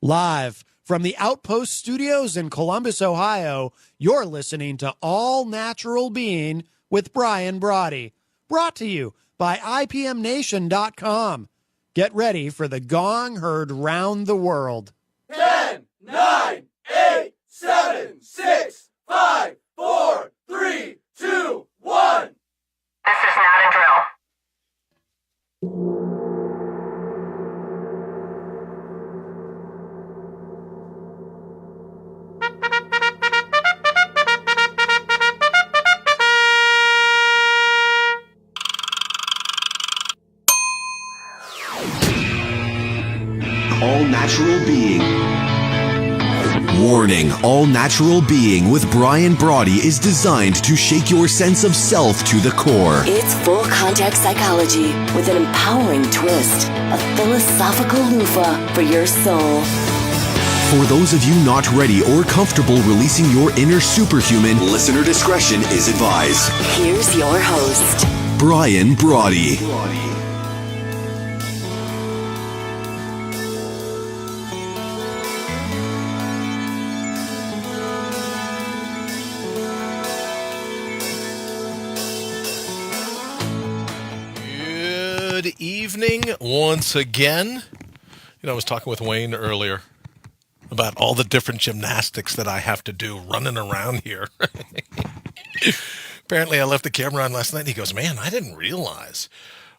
Live from the Outpost Studios in Columbus, Ohio, you're listening to All Natural Being with Brian Brawdy. Brought to you by IPMNation.com. Get ready for the gong heard round the world. 10, 9, 8, 7, 6, 5, 4, 3, 2, 1. This is not a drill. All Natural Being. Warning, All Natural Being with Brian Brawdy is designed to shake your sense of self to the core. It's full contact psychology with an empowering twist, a philosophical loofah for your soul. For those of you not ready or comfortable releasing your inner superhuman, listener discretion is advised. Here's your host, Brian Brawdy. Good evening once again. I was talking with Wayne earlier about all the different gymnastics that I have to do running around here. Apparently I left the camera on last night and he goes, man, I didn't realize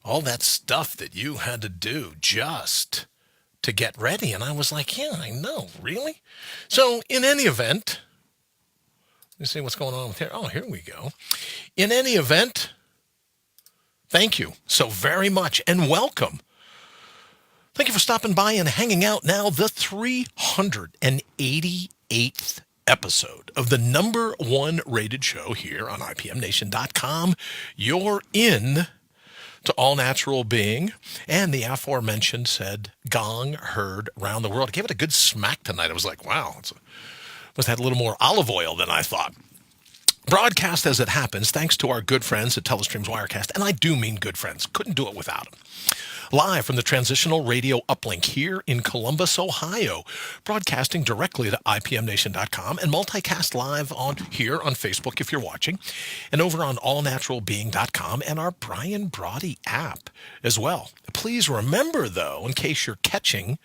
all that stuff that you had to do just to get ready. And I was like, yeah, I know, really? So in any event, let me see what's going on with here. Oh, here we go. In any event, thank you so very much and welcome. Thank you for stopping by and hanging out now. The 388th episode of the number one rated show here on IPMNation.com. You're in to All Natural Being, and the aforementioned said gong heard around the world. I gave it a good smack tonight. I was like, wow, must have had a little more olive oil than I thought. Broadcast as it happens, thanks to our good friends at Telestream's Wirecast, and I do mean good friends. Couldn't do it without them. Live from the Transitional Radio Uplink here in Columbus, broadcasting directly to IPMNation.com and multicast live here on Facebook if you're watching, and over on allnaturalbeing.com and our Brian Brawdy app as well. Please remember, though, in case you're catching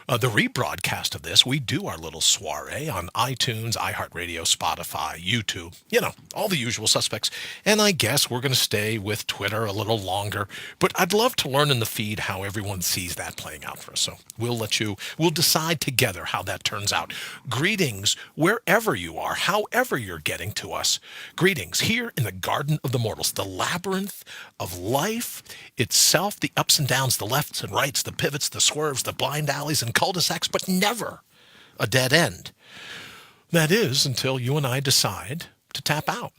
the rebroadcast of this, we do our little soiree on iTunes, iHeartRadio, Spotify, YouTube, all the usual suspects. And I guess we're going to stay with Twitter a little longer, but I'd love to learn in the feed how everyone sees that playing out for us. So we'll decide together how that turns out. Greetings wherever you are, however you're getting to us. Greetings here in the Garden of the Mortals, the labyrinth of life itself, the ups and downs, the lefts and rights, the pivots, the swerves, the blind alleys and cul-de-sacs, but never a dead end. That is until you and I decide to tap out.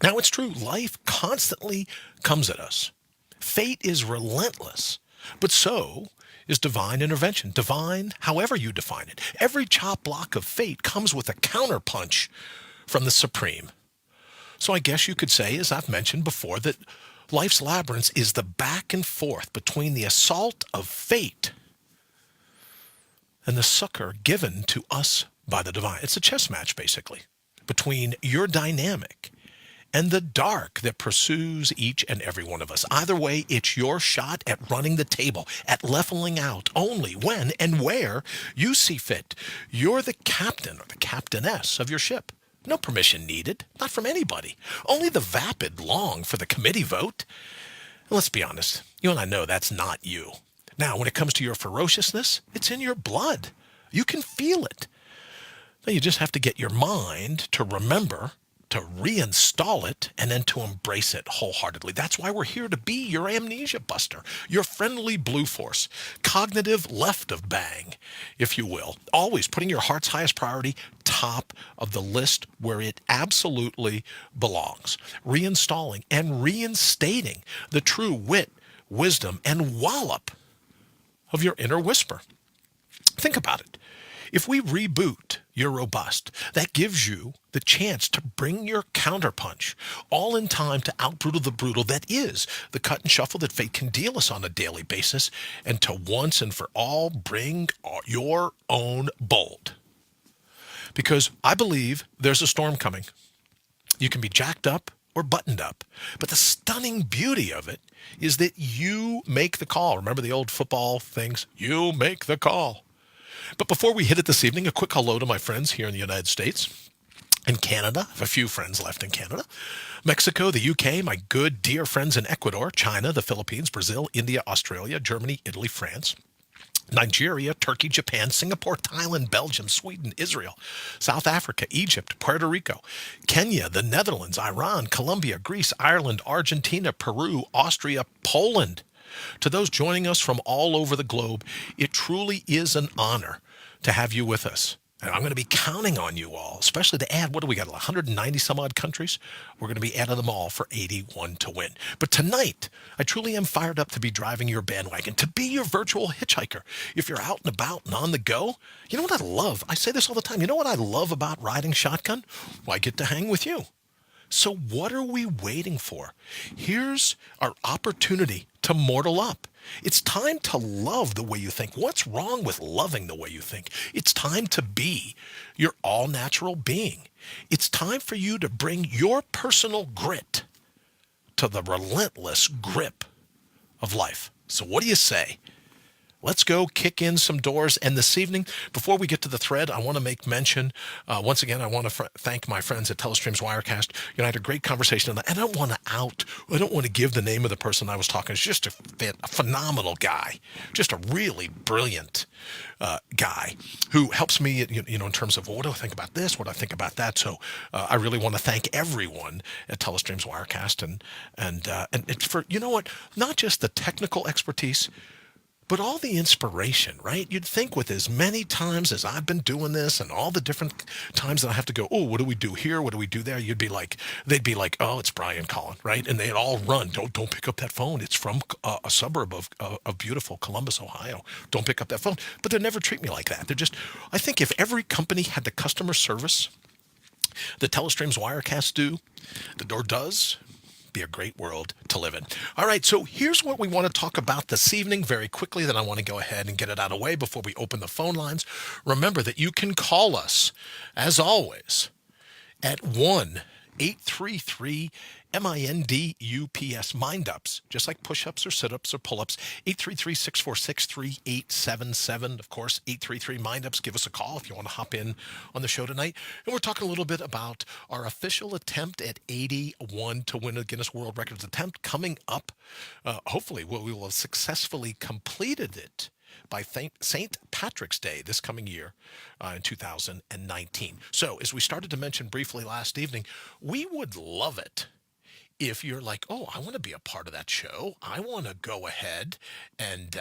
Now, it's true, life constantly comes at us. Fate is relentless, but so is divine intervention. Divine, however you define it. Every chop block of fate comes with a counterpunch from the Supreme. So I guess you could say, as I've mentioned before, that life's labyrinth is the back and forth between the assault of fate and the succor given to us by the divine. It's a chess match, basically, between your dynamic and the dark that pursues each and every one of us. Either way, it's your shot at running the table, at leveling out only when and where you see fit. You're the captain or the captainess of your ship. No permission needed, not from anybody. Only the vapid long for the committee vote. And let's be honest, you and I know that's not you. Now, when it comes to your ferociousness, it's in your blood. You can feel it. Now, you just have to get your mind to remember, to reinstall it, and then to embrace it wholeheartedly. That's why we're here to be your amnesia buster, your friendly blue force, cognitive left of bang, if you will. Always putting your heart's highest priority top of the list where it absolutely belongs. Reinstalling and reinstating the true wit, wisdom, and wallop of your inner whisper. Think about it. If we reboot You're Robust, that gives you the chance to bring your counterpunch all in time to out-brutal the brutal that is the cut and shuffle that fate can deal us on a daily basis, and to once and for all bring your own bold. Because I believe there's a storm coming. You can be jacked up or buttoned up, but the stunning beauty of it is that you make the call. Remember the old football things? You make the call. But before we hit it this evening, a quick hello to my friends here in the United States and Canada. I have a few friends left in Canada. Mexico, the UK, my good dear friends in Ecuador, China, the Philippines, Brazil, India, Australia, Germany, Italy, France, Nigeria, Turkey, Japan, Singapore, Thailand, Belgium, Sweden, Israel, South Africa, Egypt, Puerto Rico, Kenya, the Netherlands, Iran, Colombia, Greece, Ireland, Argentina, Peru, Austria, Poland. To those joining us from all over the globe, it truly is an honor to have you with us. And I'm going to be counting on you all, especially to add, what do we got, 190 some odd countries? We're going to be adding them all for 81 to win. But tonight, I truly am fired up to be driving your bandwagon, to be your virtual hitchhiker. If you're out and about and on the go, you know what I love? I say this all the time. You know what I love about riding shotgun? Well, I get to hang with you. So what are we waiting for? Here's our opportunity to mortal up. It's time to love the way you think. What's wrong with loving the way you think? It's time to be your all-natural being. It's time for you to bring your personal grit to the relentless grip of life. So what do you say? Let's go kick in some doors. And this evening, before we get to the thread, I want to make mention, once again, I want to thank my friends at Telestream's Wirecast. You know, I had a great conversation, and I don't want to give the name of the person I was talking to. It's just a phenomenal guy, just a really brilliant guy who helps me, you know, in terms of, well, what do I think about this? What do I think about that? So I really want to thank everyone at Telestream's Wirecast and it's for, you know what, not just the technical expertise, but all the inspiration, right? You'd think with as many times as I've been doing this and all the different times that I have to go, oh, what do we do here? What do we do there? They'd be like, oh, it's Brian calling, right? And they'd all run. Don't pick up that phone. It's from a suburb of beautiful Columbus, Ohio. Don't pick up that phone. But they never treat me like that. I think if every company had the customer service that Telestream's Wirecast does, be a great world to live in. All right, so here's what we want to talk about this evening very quickly. Then I want to go ahead and get it out of the way before we open the phone lines. Remember that you can call us, as always, at 1-833-MINDUPS, Mind-Ups, just like push-ups or sit-ups or pull-ups, 833-646-3877. Of course, 833-MIND-UPS. Give us a call if you want to hop in on the show tonight. And we're talking a little bit about our official attempt at 81 to win a Guinness World Records attempt coming up. Hopefully, we will have successfully completed it by St. Patrick's Day this coming year in 2019. So as we started to mention briefly last evening, we would love it if you're like, oh, I want to be a part of that show. I want to go ahead and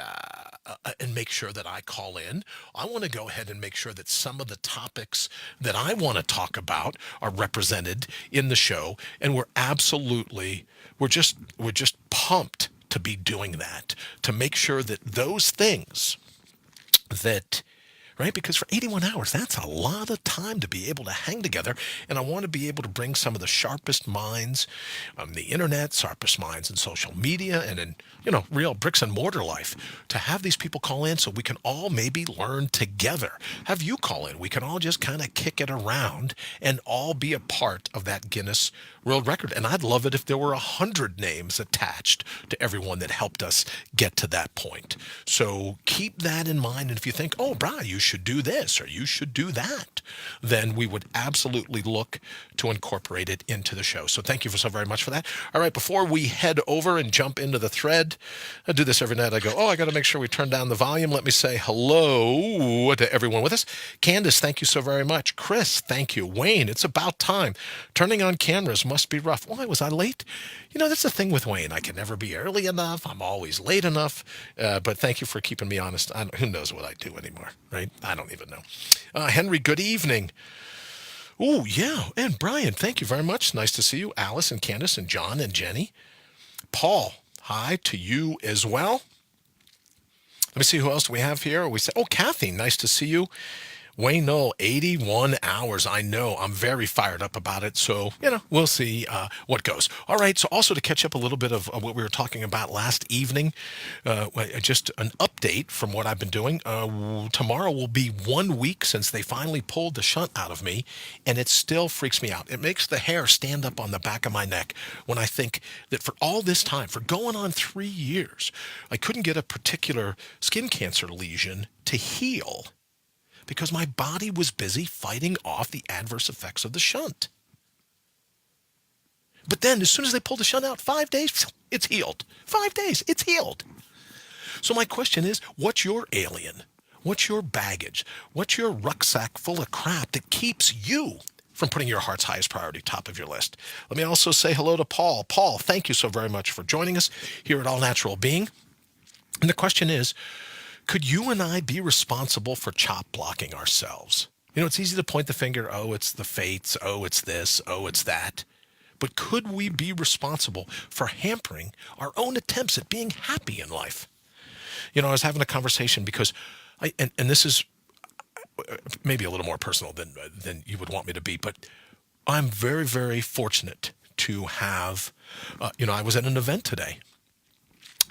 make sure that I call in. I want to go ahead and make sure that some of the topics that I want to talk about are represented in the show. And we're just pumped to be doing that, to make sure that those things that, right? Because for 81 hours, that's a lot of time to be able to hang together. And I want to be able to bring some of the sharpest minds on the internet, sharpest minds in social media, and in, real bricks and mortar life, to have these people call in so we can all maybe learn together. Have you call in. We can all just kind of kick it around and all be a part of that Guinness World Record. And I'd love it if there were 100 names attached to everyone that helped us get to that point. So keep that in mind. And if you think, oh, Brian, you should do this or you should do that, then we would absolutely look to incorporate it into the show. So thank you so very much for that. All right, before we head over and jump into the thread, I do this every night. I go, I got to make sure we turn down the volume. Let me say hello to everyone with us. Candace, thank you so very much. Chris, thank you. Wayne, it's about time. Turning on cameras must be rough. Why was I late? That's the thing with Wayne. I can never be early enough. I'm always late enough. But thank you for keeping me honest. Who knows what I do anymore, right? I don't even know. Henry, good evening. Oh, yeah. And Brian, thank you very much. Nice to see you. Alice and Candace and John and Jenny. Paul, hi to you as well. Let me see who else do we have here. Kathy, nice to see you. Wayne Knoll, 81 hours. I know. I'm very fired up about it. So, we'll see what goes. All right. So also to catch up a little bit of what we were talking about last evening, just an update from what I've been doing. Tomorrow will be 1 week since they finally pulled the shunt out of me, and it still freaks me out. It makes the hair stand up on the back of my neck when I think that for all this time, for going on 3 years, I couldn't get a particular skin cancer lesion to heal because my body was busy fighting off the adverse effects of the shunt. But then as soon as they pulled the shunt out, 5 days, it's healed. 5 days, it's healed. So my question is, what's your alien? What's your baggage? What's your rucksack full of crap that keeps you from putting your heart's highest priority top of your list? Let me also say hello to Paul. Paul, thank you so very much for joining us here at All Natural Being. And the question is, could you and I be responsible for chop blocking ourselves? It's easy to point the finger, oh, it's the fates, oh, it's this, oh, it's that. But could we be responsible for hampering our own attempts at being happy in life? I was having a conversation because, and this is maybe a little more personal than you would want me to be, but I'm very, very fortunate to have, I was at an event today,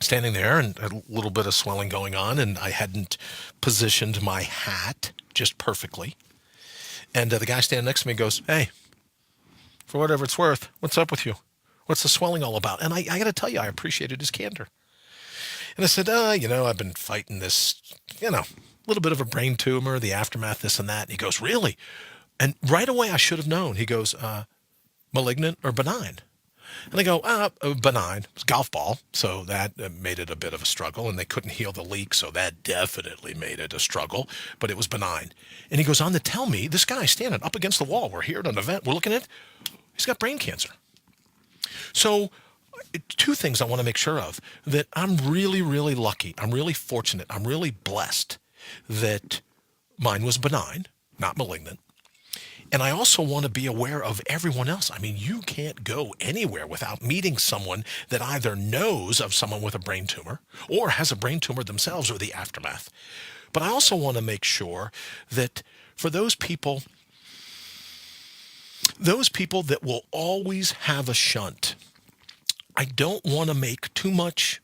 standing there and a little bit of swelling going on, and I hadn't positioned my hat just perfectly. And the guy standing next to me goes, "Hey, for whatever it's worth, what's up with you? What's the swelling all about?" And I got to tell you, I appreciated his candor. And I said, I've been fighting this, little bit of a brain tumor, the aftermath, this and that. And he goes, "Really?" And right away I should have known. He goes, "Malignant or benign?" And I go, benign. It was a golf ball, so that made it a bit of a struggle, and they couldn't heal the leak, so that definitely made it a struggle, but it was benign. And he goes on to tell me, this guy standing up against the wall, we're here at an event, we're looking at, he's got brain cancer. So two things I want to make sure of, that I'm really, really lucky, I'm really fortunate, I'm really blessed that mine was benign, not malignant. And I also want to be aware of everyone else. I mean, you can't go anywhere without meeting someone that either knows of someone with a brain tumor or has a brain tumor themselves or the aftermath. But I also want to make sure that for those people that will always have a shunt, I don't want to make too much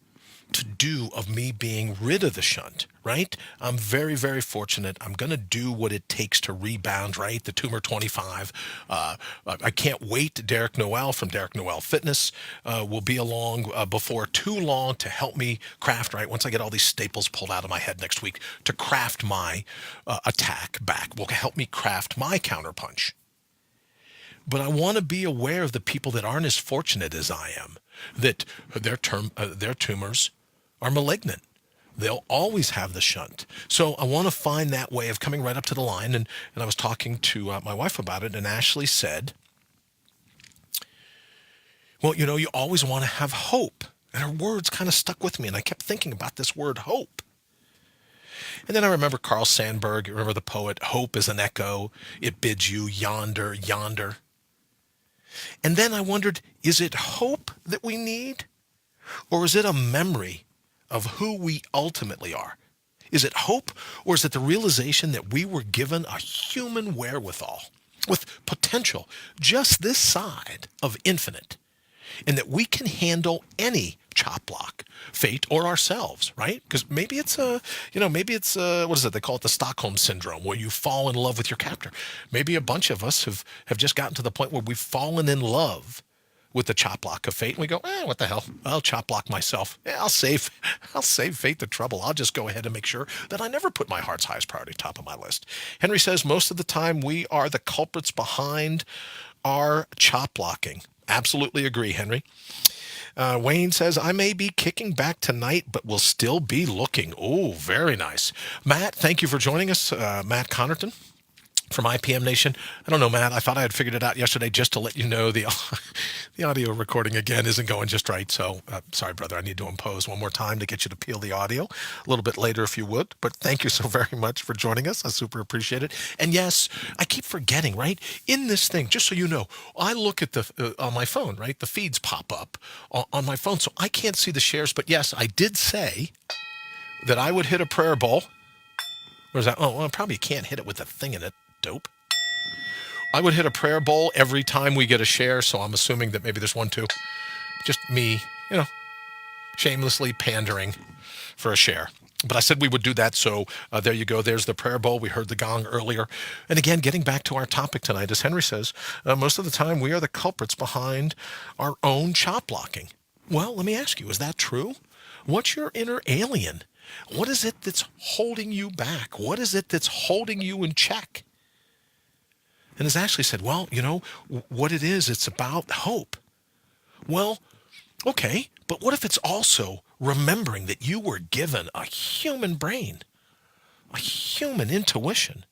to do of me being rid of the shunt, right? I'm very, very fortunate. I'm going to do what it takes to rebound, right? The Tumor 25. I can't wait. Derek Noel from Derek Noel Fitness will be along before too long to help me craft, right? Once I get all these staples pulled out of my head next week, to craft my attack back, will help me craft my counterpunch. But I want to be aware of the people that aren't as fortunate as I am, that their tumors are malignant. They'll always have the shunt. So I want to find that way of coming right up to the line. And I was talking to my wife about it, and Ashley said, well, you always want to have hope. And her words kind of stuck with me, and I kept thinking about this word hope. And then I remember Carl Sandburg, you remember the poet, "Hope is an echo, it bids you yonder, yonder." And then I wondered, is it hope that we need? Or is it a memory of who we ultimately are? Is it hope, or is it the realization that we were given a human wherewithal with potential just this side of infinite, and that we can handle any chop block, fate, or ourselves, right? Because maybe it's what is it? They call it the Stockholm Syndrome, where you fall in love with your captor. Maybe a bunch of us have just gotten to the point where we've fallen in love with the chop block of fate, and we go, what the hell? I'll chop block myself. I'll save fate the trouble. I'll just go ahead and make sure that I never put my heart's highest priority top of my list. Henry says, most of the time we are the culprits behind our chop blocking. Absolutely agree, Henry. Wayne says, I may be kicking back tonight, but will still be looking. Oh, very nice. Matt, thank you for joining us. Matt Connerton from IPM Nation. I don't know, Matt. I thought I had figured it out yesterday just to let you know the audio recording again isn't going just right. So sorry, brother. I need to impose one more time to get you to peel the audio a little bit later if you would. But thank you so very much for joining us. I super appreciate it. And yes, I keep forgetting, right? In this thing, just so you know, I look at the on my phone, right? The feeds pop up on my phone, so I can't see the shares. But yes, I did say that I would hit a prayer bowl Where's that? Oh, well, probably can't hit it with a thing in it. Dope. I would hit a prayer bowl every time we get a share, so I'm assuming that maybe there's one too. Just me, shamelessly pandering for a share. But I said we would do that, so there you go. There's the prayer bowl. We heard the gong earlier. And again, getting back to our topic tonight, as Henry says, most of the time we are the culprits behind our own chop blocking. Well, let me ask you, is that true? What's your inner alien? What is it that's holding you back? What is it that's holding you in check? And as Ashley said, well, what it is, it's about hope. Well, okay, but what if it's also remembering that you were given a human brain, a human intuition?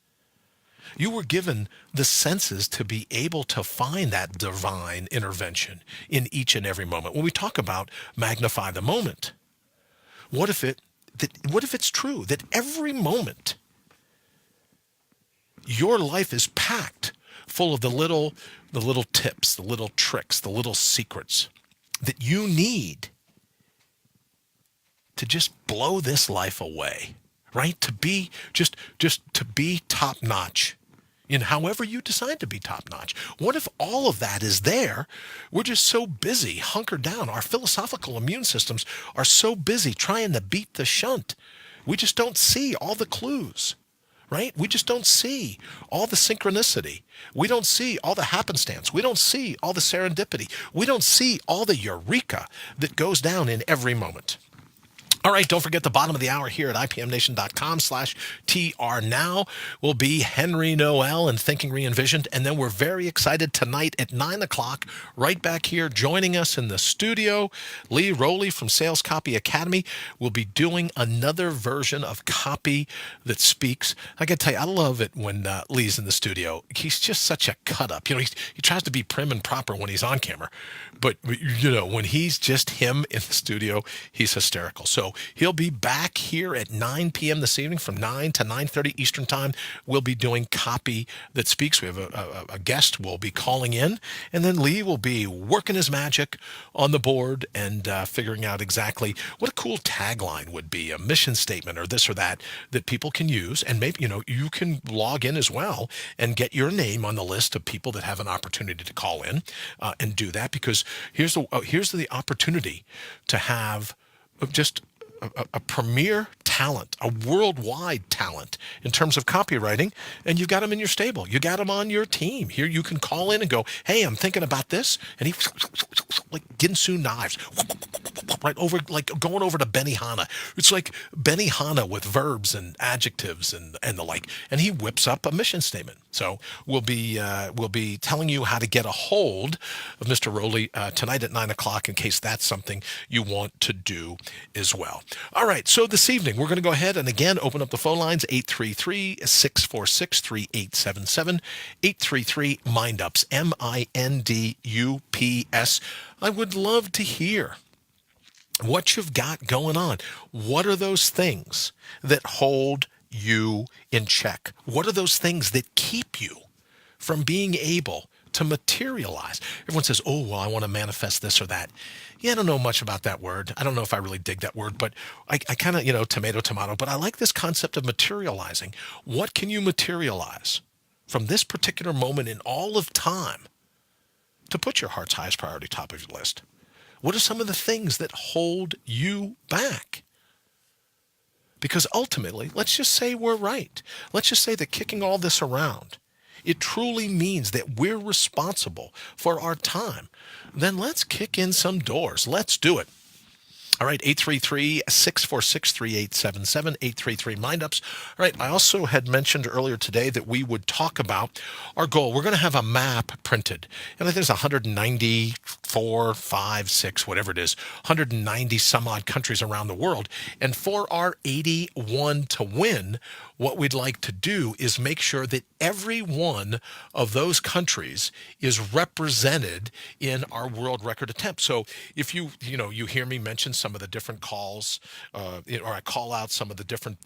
You were given the senses to be able to find that divine intervention in each and every moment. When we talk about magnify the moment, what if it's true that every moment your life is packed full of the little tips, the little tricks, the little secrets that you need to just blow this life away, right? To be just to be top notch in however you decide to be top notch. What if all of that is there? We're just so busy, hunkered down. Our philosophical immune systems are so busy trying to beat the shunt. We just don't see all the clues. Right? We just don't see all the synchronicity. We don't see all the happenstance. We don't see all the serendipity. We don't see all the eureka that goes down in every moment. All right, don't forget the bottom of the hour here at ipmnation.com/TR Now will be Henry Noel and Thinking Re-Envisioned. And then we're very excited tonight at 9 o'clock, right back here, joining us in the studio, Lee Rowley from Sales Copy Academy will be doing another version of Copy That Speaks. I got to tell you, I love it when Lee's in the studio. He's just such a cut-up. He tries to be prim and proper when he's on camera. But, when he's just him in the studio, he's hysterical. So he'll be back here at 9 p.m. this evening from 9 to 9:30 Eastern Time. We'll be doing Copy That Speaks. We have a guest will be calling in, and then Lee will be working his magic on the board and figuring out exactly what a cool tagline would be, a mission statement or this or that people can use. And maybe, you can log in as well and get your name on the list of people that have an opportunity to call in and do that, because here's the opportunity to have just a premier talent, a worldwide talent in terms of copywriting, and you've got them in your stable. You got them on your team. Here you can call in and go, hey, I'm thinking about this, and he like Ginsu knives, right over, like going over to Benihana. It's like Benihana with verbs and adjectives and the like, and he whips up a mission statement. So we'll be telling you how to get a hold of Mr. Rowley tonight at 9 o'clock in case that's something you want to do as well. All right, so this evening we're going to go ahead and again open up the phone lines, 833-646-3877, 833-MINDUPS, MINDUPS. I would love to hear what you've got going on. What are those things that hold you in check? What are those things that keep you from being able to materialize? Everyone says, oh, well, I want to manifest this or that. Yeah, I don't know much about that word. I don't know if I really dig that word, but I kind of, tomato, but I like this concept of materializing. What can you materialize from this particular moment in all of time to put your heart's highest priority top of your list? What are some of the things that hold you back? Because ultimately, let's just say we're right. Let's just say that kicking all this around, it truly means that we're responsible for our time. Then let's kick in some doors. Let's do it. All right, 833-646-3877, 833-MINDUPS. All right, I also had mentioned earlier today that we would talk about our goal. We're going to have a map printed, and I think there's 194, 5, 6, whatever it is, 190 some odd countries around the world. And for our 81 to win, what we'd like to do is make sure that every one of those countries is represented in our world record attempt. So if you hear me mention some of the different calls, or I call out some of the different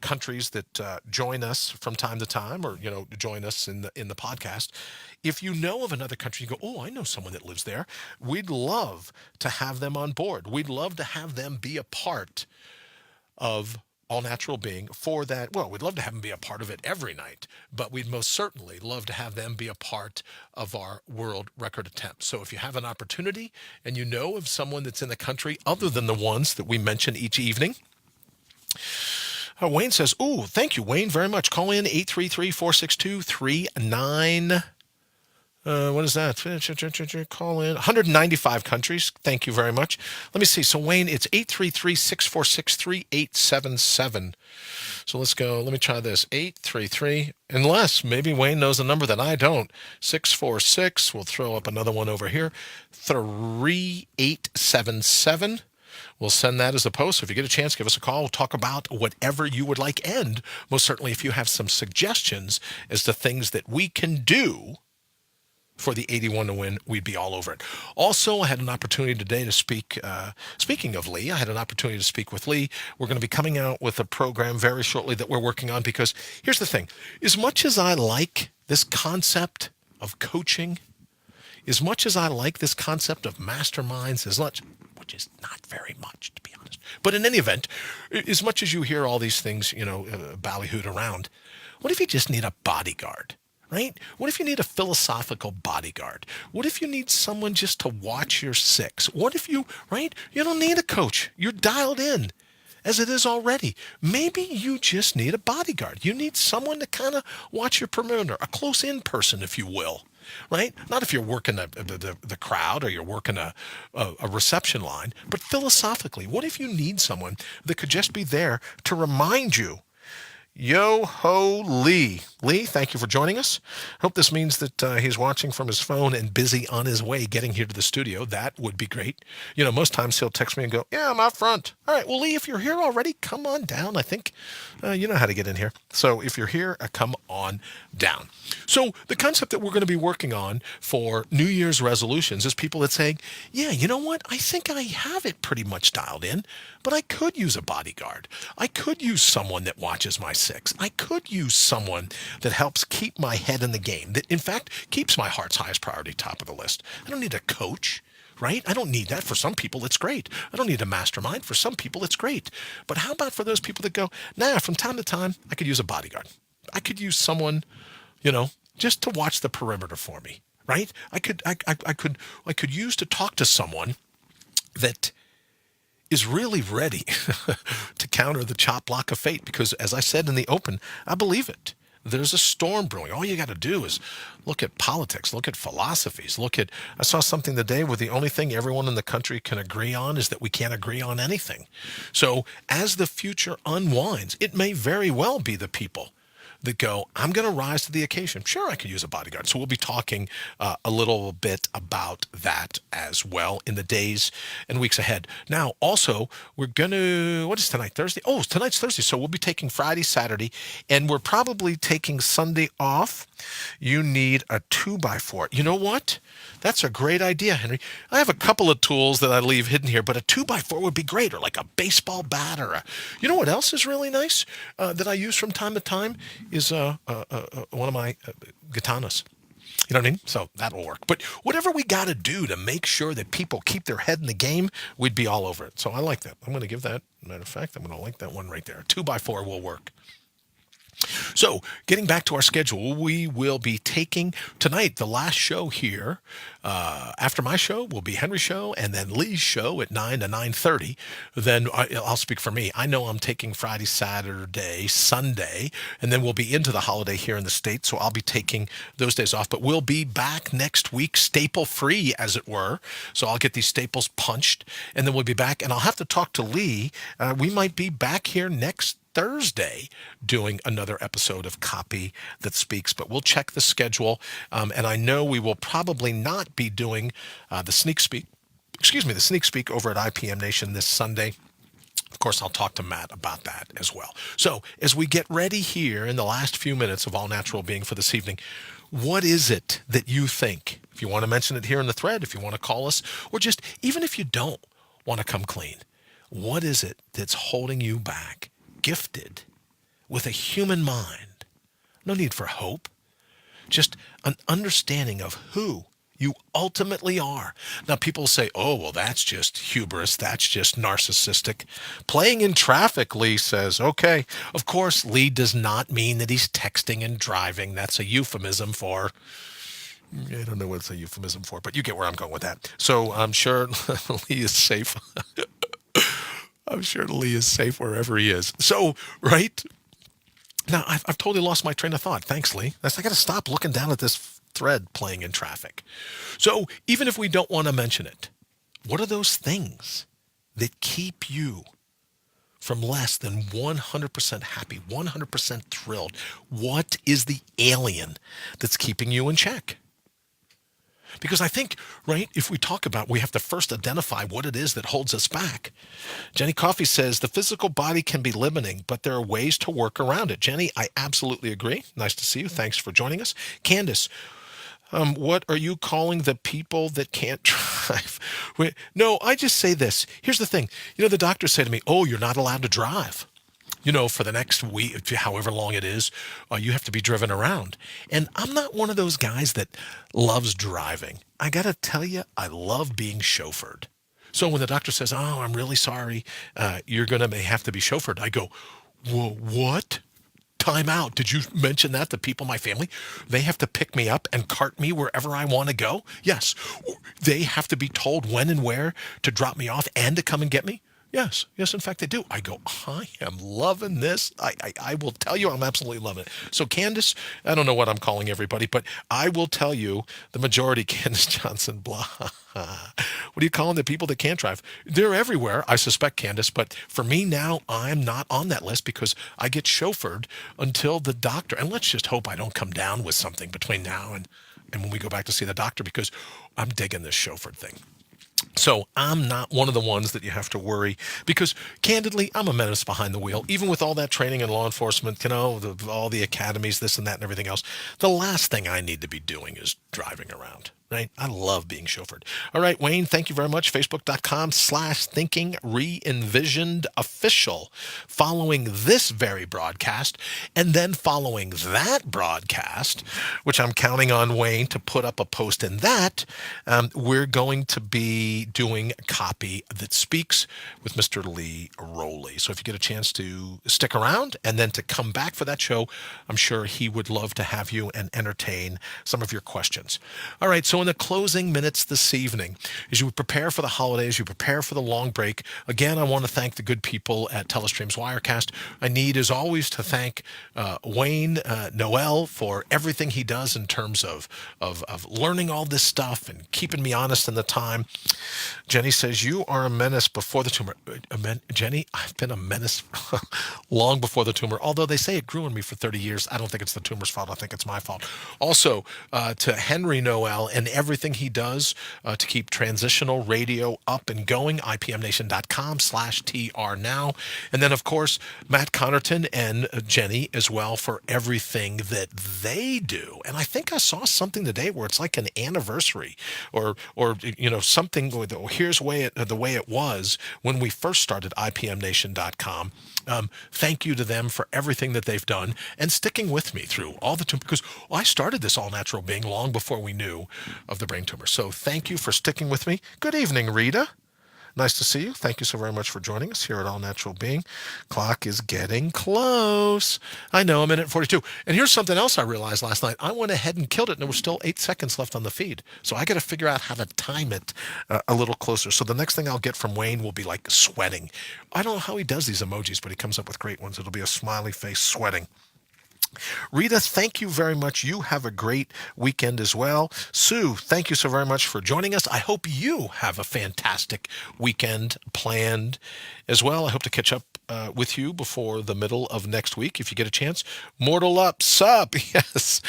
countries that join us from time to time, or join us in the podcast. If you know of another country, you go, oh, I know someone that lives there. We'd love to have them on board. We'd love to have them be a part of All Natural Being for that. Well, we'd love to have them be a part of it every night, but we'd most certainly love to have them be a part of our world record attempt. So if you have an opportunity and you know of someone that's in the country other than the ones that we mention each evening, Wayne says, "Ooh, thank you, Wayne, very much. Call in 833-462-39. What is that? Call in 195 countries. Thank you very much. Let me see. So, Wayne, it's 833-646-3877. So let's go. Let me try this. 833, unless maybe Wayne knows a number that I don't. 646. We'll throw up another one over here. 3877. We'll send that as a post. So if you get a chance, give us a call. We'll talk about whatever you would like. And most certainly, if you have some suggestions as to things that we can do for the 81 to win, we'd be all over it. Also, I had an opportunity today to speak. Speaking of Lee, I had an opportunity to speak with Lee. We're going to be coming out with a program very shortly that we're working on, because here's the thing. As much as I like this concept of coaching, as much as I like this concept of masterminds, which is not very much, to be honest. But in any event, as much as you hear all these things, ballyhooed around, what if you just need a bodyguard? Right? What if you need a philosophical bodyguard? What if you need someone just to watch your six? What if you don't need a coach. You're dialed in as it is already. Maybe you just need a bodyguard. You need someone to kind of watch your perimeter, a close-in person, if you will. Right? Not if you're working the crowd or you're working a reception line, but philosophically, what if you need someone that could just be there to remind you? Yo-ho, Lee. Lee, thank you for joining us. Hope this means that he's watching from his phone and busy on his way getting here to the studio. That would be great. Most times he'll text me and go, yeah, I'm out front. All right, well, Lee, if you're here already, come on down. I think you know how to get in here. So if you're here, come on down. So the concept that we're going to be working on for New Year's resolutions is people that say, yeah, you know what? I think I have it pretty much dialed in, but I could use a bodyguard. I could use someone that watches my six. I could use someone that helps keep my head in the game, that in fact keeps my heart's highest priority top of the list. I don't need a coach, right? I don't need that. For some people, it's great. I don't need a mastermind. For some people, it's great. But how about for those people that go, from time to time, I could use a bodyguard. I could use someone, just to watch the perimeter for me, right? I could use to talk to someone that is really ready to counter the chop block of fate, because as I said in the open, I believe it. There's a storm brewing. All you got to do is look at politics, look at philosophies, I saw something today where the only thing everyone in the country can agree on is that we can't agree on anything. So as the future unwinds, it may very well be the people that go, I'm going to rise to the occasion. Sure, I could use a bodyguard. So we'll be talking a little bit about that as well in the days and weeks ahead. Now, also, we're going to, what is tonight? Thursday? Oh, tonight's Thursday. So we'll be taking Friday, Saturday, and we're probably taking Sunday off. You need a 2x4. You know what? That's a great idea, Henry. I have a couple of tools that I leave hidden here, but a 2x4 would be great, or like a baseball bat, or you know what else is really nice that I use from time to time is one of my katanas. You know what I mean? So that will work. But whatever we got to do to make sure that people keep their head in the game, we'd be all over it. So I like that. I'm going to give that, matter of fact, I'm going to like that one right there. 2x4 will work. So, getting back to our schedule, we will be taking tonight the last show here. After my show will be Henry's show, and then Lee's show at 9 to 9:30. Then I'll speak for me. I know I'm taking Friday, Saturday, Sunday, and then we'll be into the holiday here in the States, so I'll be taking those days off. But we'll be back next week, staple-free, as it were. So I'll get these staples punched, and then we'll be back. And I'll have to talk to Lee. We might be back here next Thursday doing another episode of Copy That Speaks, but we'll check the schedule. And I know we will probably not be doing the sneak speak over at IPM Nation this Sunday. Of course, I'll talk to Matt about that as well. So as we get ready here in the last few minutes of All Natural Being for this evening, what is it that you think? If you want to mention it here in the thread, if you want to call us, or just even if you don't want to come clean, what is it that's holding you back? Gifted with a human mind, no need for hope, just an understanding of who You ultimately are. Now, people say, oh, well, that's just hubris. That's just narcissistic. Playing in traffic, Lee says. Okay. Of course, Lee does not mean that he's texting and driving. That's a euphemism for, I don't know what it's a euphemism for, but you get where I'm going with that. So I'm sure Lee is safe. I'm sure Lee is safe wherever he is. So, right? Now, I've totally lost my train of thought. Thanks, Lee. I got to stop looking down at this thread playing in traffic. So even if we don't want to mention it, what are those things that keep you from less than 100% happy, 100% thrilled? What is the alien that's keeping you in check? Because I think, right, if we talk about, we have to first identify what it is that holds us back. Jenny Coffey says, the physical body can be limiting, but there are ways to work around it. Jenny, I absolutely agree. Nice to see you. Thanks for joining us. Candace, what are you calling the people that can't drive? No, I just say this. Here's the thing. The doctors say to me, oh, you're not allowed to drive. For the next week, however long it is, you have to be driven around. And I'm not one of those guys that loves driving. I got to tell you, I love being chauffeured. So when the doctor says, oh, I'm really sorry, you're going to have to be chauffeured, I go, whoa, what? Time out. Did you mention that to people in my family? They have to pick me up and cart me wherever I want to go? Yes. They have to be told when and where to drop me off and to come and get me? Yes, in fact, they do. I go, I am loving this. I will tell you, I'm absolutely loving it. So Candace, I don't know what I'm calling everybody, but I will tell you the majority, Candace Johnson, blah. What are you calling the people that can't drive? They're everywhere, I suspect, Candace. But for me now, I'm not on that list because I get chauffeured until the doctor. And let's just hope I don't come down with something between now and when we go back to see the doctor, because I'm digging this chauffeured thing. So I'm not one of the ones that you have to worry, because candidly, I'm a menace behind the wheel. Even with all that training in law enforcement, all the academies, this and that and everything else, the last thing I need to be doing is driving around. Right? I love being chauffeured. All right, Wayne, thank you very much. Facebook.com/thinkingreenvisionedofficial. Following this very broadcast, and then following that broadcast, which I'm counting on Wayne to put up a post in that, we're going to be doing Copy That Speaks with Mr. Lee Rowley. So if you get a chance to stick around and then to come back for that show, I'm sure he would love to have you and entertain some of your questions. All right, so in the closing minutes this evening, as you prepare for the holidays, you prepare for the long break, again, I want to thank the good people at Telestream's Wirecast. I need, as always, to thank Wayne Noel for everything he does in terms of learning all this stuff and keeping me honest in the time. Jenny says, you are a menace before the tumor. Jenny, I've been a menace long before the tumor, although they say it grew on me for 30 years. I don't think it's the tumor's fault. I think it's my fault. Also, to Henry Noel and everything he does to keep transitional radio up and going, ipmnation.com/TR now. And then, of course, Matt Connerton and Jenny as well for everything that they do. And I think I saw something today where it's like an anniversary or something with, here's the way it was when we first started ipmnation.com. Thank you to them for everything that they've done and sticking with me through all the time, because I started this All Natural Being long before we knew of the brain tumor. So thank you for sticking with me. Good evening, Rita. Nice to see you. Thank you so very much for joining us here at All Natural Being. Clock is getting close. I know, I'm in at 42. And here's something else I realized last night. I went ahead and killed it, and there was still 8 seconds left on the feed. So I got to figure out how to time it a little closer. So the next thing I'll get from Wayne will be like sweating. I don't know how he does these emojis, but he comes up with great ones. It'll be a smiley face sweating. Rita, thank you very much. You have a great weekend as well. Sue, thank you so very much for joining us. I hope you have a fantastic weekend planned as well. I hope to catch up with you before the middle of next week if you get a chance. Mortal up, sup? Yes.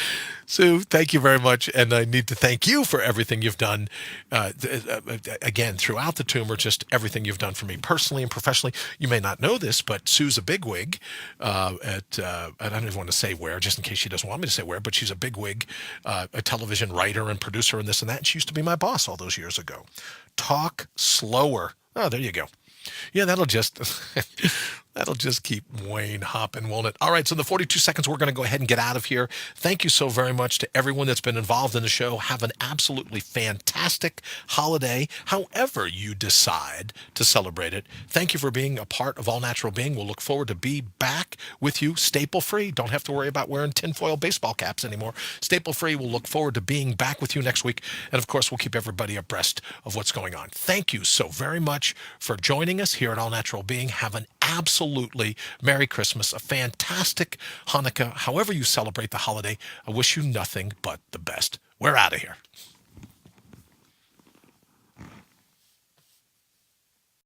Sue, thank you very much. And I need to thank you for everything you've done, again, throughout the tumor, just everything you've done for me personally and professionally. You may not know this, but Sue's a bigwig at, I don't even want to say where, just in case she doesn't want me to say where, but she's a bigwig, a television writer and producer and this and that. And she used to be my boss all those years ago. Talk slower. Oh, there you go. Yeah, that'll just, That'll just keep Wayne hopping, won't it? All right, so in the 42 seconds, we're going to go ahead and get out of here. Thank you so very much to everyone that's been involved in the show. Have an absolutely fantastic holiday, however you decide to celebrate it. Thank you for being a part of All Natural Being. We'll look forward to be back with you staple-free. Don't have to worry about wearing tinfoil baseball caps anymore. Staple-free. We'll look forward to being back with you next week. And, of course, we'll keep everybody abreast of what's going on. Thank you so very much for joining us here at All Natural Being. Have an absolutely Merry Christmas, a fantastic Hanukkah. However you celebrate the holiday, I wish you nothing but the best. We're out of here.